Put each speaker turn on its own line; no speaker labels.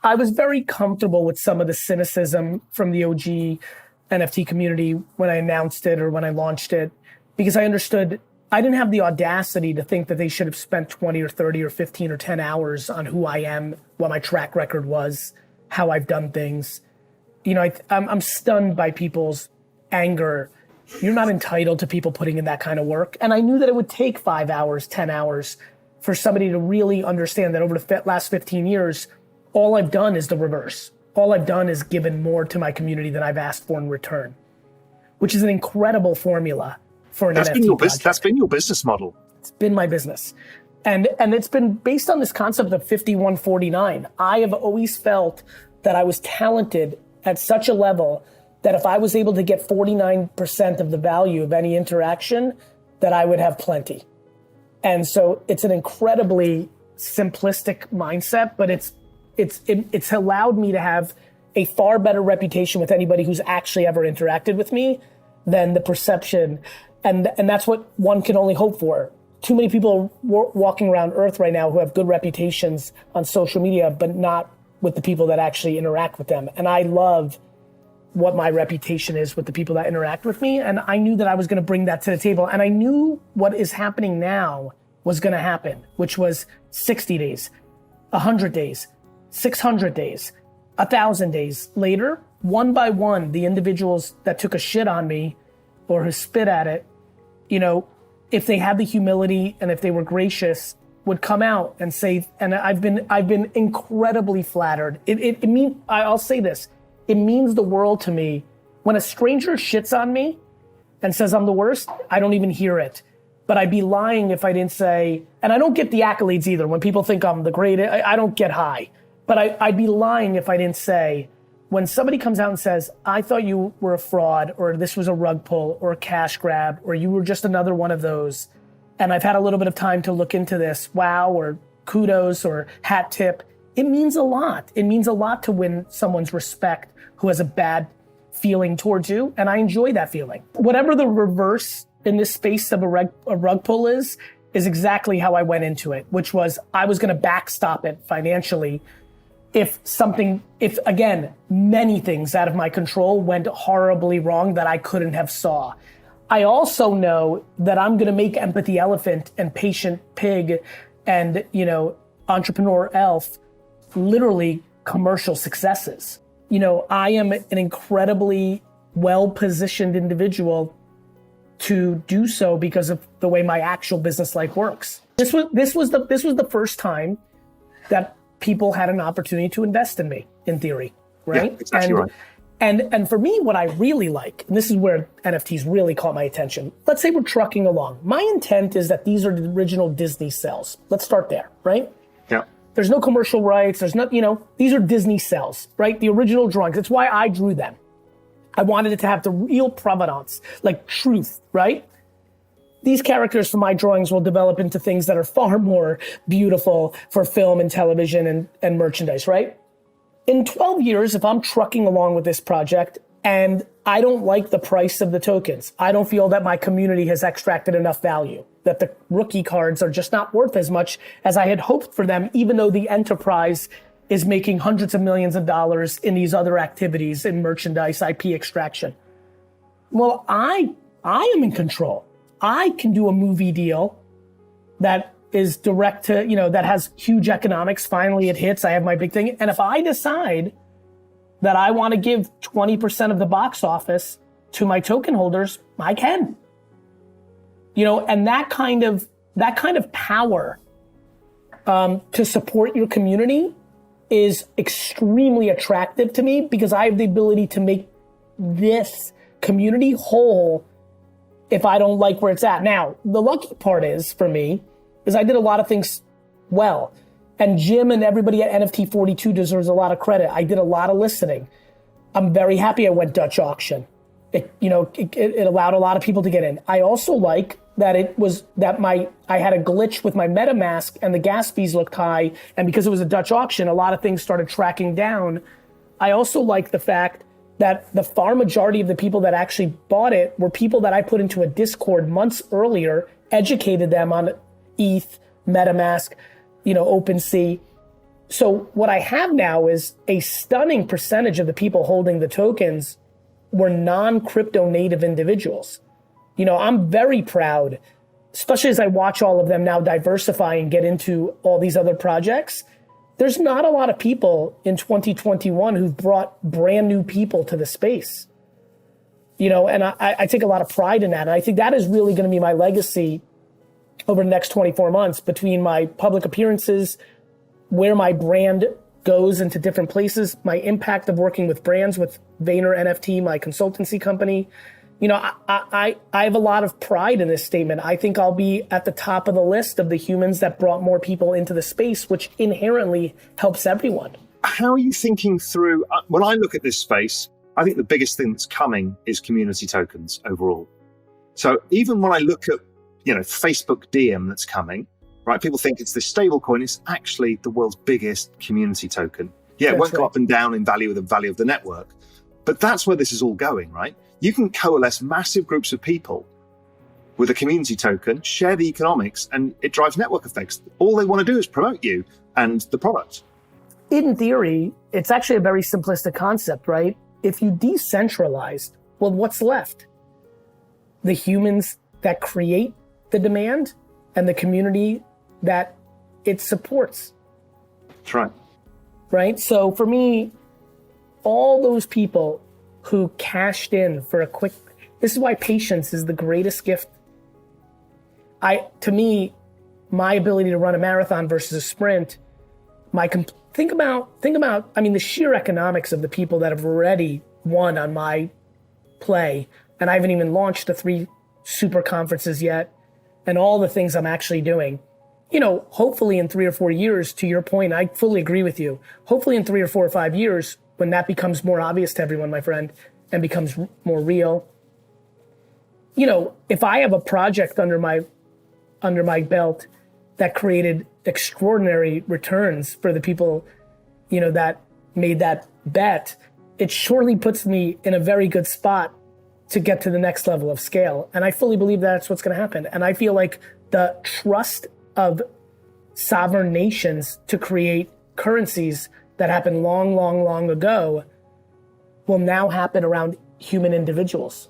I was very comfortable with some of the cynicism from the OG NFT community when I announced it or when I launched it, because I understood I didn't have the audacity to think that they should have spent 20 or 30 or 15 or 10 hours on who I am, what my track record was, how I've done things. You know, I'm stunned by people's anger. You're not entitled to people putting in that kind of work. And I knew that it would take 5 hours, 10 hours for somebody to really understand that over the last 15 years, all I've done is the reverse. All I've done is given more to my community than I've asked for in return, which is an incredible formula for an NFT project.
That's been your business model.
It's been my business. And it's been based on this concept of 51-49. I have always felt that I was talented at such a level that if I was able to get 49% of the value of any interaction, that I would have plenty. And so it's an incredibly simplistic mindset, but it's allowed me to have a far better reputation with anybody who's actually ever interacted with me than the perception. And that's what one can only hope for. Too many people walking around Earth right now who have good reputations on social media, but not with the people that actually interact with them. And I love what my reputation is with the people that interact with me. And I knew that I was going to bring that to the table. And I knew what is happening now was going to happen, which was 60 days, 100 days, 600 days, 1,000 days later, one by one, the individuals that took a shit on me or who spit at it, you know, if they had the humility and if they were gracious, would come out and say, and I've been incredibly flattered. I'll say this, it means the world to me. When a stranger shits on me and says I'm the worst, I don't even hear it. But I'd be lying if I didn't say, and I don't get the accolades either. When people think I'm the greatest, I don't get high. But I'd be lying if I didn't say, when somebody comes out and says, I thought you were a fraud, or this was a rug pull, or a cash grab, or you were just another one of those, and I've had a little bit of time to look into this, wow, or kudos, or hat tip, it means a lot. It means a lot to win someone's respect who has a bad feeling towards you, and I enjoy that feeling. Whatever the reverse in this space of a rug pull is exactly how I went into it, which was I was gonna backstop it financially if again, many things out of my control went horribly wrong that I couldn't have saw. I also know that I'm gonna make Empathy Elephant and Patient Pig and, you know, Entrepreneur Elf literally commercial successes. You know, I am an incredibly well-positioned individual to do so because of the way my actual business life works. This was the first time that people had an opportunity to invest in me, in theory, right?
Yeah, exactly right.
And for me, what I really like, and this is where NFTs really caught my attention. Let's say we're trucking along. My intent is that these are the original Disney cells. Let's start there, right?
Yeah.
There's no commercial rights. There's no, you know, these are Disney cells, right? The original drawings. That's why I drew them. I wanted it to have the real provenance, like truth, right? These characters from my drawings will develop into things that are far more beautiful for film and television and merchandise, right? In 12 years, if I'm trucking along with this project and I don't like the price of the tokens, I don't feel that my community has extracted enough value, that the rookie cards are just not worth as much as I had hoped for them, even though the enterprise is making hundreds of millions of dollars in these other activities in merchandise, IP extraction. Well, I am in control. I can do a movie deal that is direct to, you know, that has huge economics. Finally, it hits. I have my big thing. And if I decide that I want to give 20% of the box office to my token holders, I can. You know, and that kind of power to support your community is extremely attractive to me because I have the ability to make this community whole if I don't like where it's at. Now, the lucky part is, for me, is I did a lot of things well. And Jim and everybody at NFT 42 deserves a lot of credit. I did a lot of listening. I'm very happy I went Dutch auction. It allowed a lot of people to get in. I also like that I had a glitch with my MetaMask and the gas fees looked high. And because it was a Dutch auction, a lot of things started tracking down. I also like the fact that the far majority of the people that actually bought it were people that I put into a Discord months earlier, educated them on ETH, MetaMask, you know, OpenSea. So what I have now is a stunning percentage of the people holding the tokens were non-crypto native individuals. I'm very proud, especially as I watch all of them now diversify and get into all these other projects. There's not a lot of people in 2021 who've brought brand new people to the space. And I take a lot of pride in that. And I think that is really going to be my legacy over the next 24 months, between my public appearances, where my brand goes into different places, my impact of working with brands with Vayner NFT, my consultancy company. I have a lot of pride in this statement. I think I'll be at the top of the list of the humans that brought more people into the space, which inherently helps everyone.
How are you thinking through, when I look at this space, I think the biggest thing that's coming is community tokens overall. So even when I look at, Facebook DM that's coming, right? People think it's this stable coin. It's actually the world's biggest community token. Yeah, it won't go up and down in value with the value of the network, but that's where this is all going, right? You can coalesce massive groups of people with a community token, share the economics, and it drives network effects. All they want to do is promote you and the product.
In theory, it's actually a very simplistic concept, right? If you decentralize, well, what's left? The humans that create the demand and the community that it supports.
That's right.
Right? So for me, all those people who cashed in for a quick, this is why patience is the greatest gift. To me, my ability to run a marathon versus a sprint, think about, the sheer economics of the people that have already won on my play. And I haven't even launched the 3 super conferences yet and all the things I'm actually doing. Hopefully in 3 or 4 years, to your point, I fully agree with you. Hopefully in 3 or 4 or 5 years, when that becomes more obvious to everyone, my friend, and becomes more real. If I have a project under my belt that created extraordinary returns for the people, that made that bet, it surely puts me in a very good spot to get to the next level of scale. And I fully believe that's what's going to happen. And I feel like the trust of sovereign nations to create currencies that happened long, long, long ago will now happen around human individuals.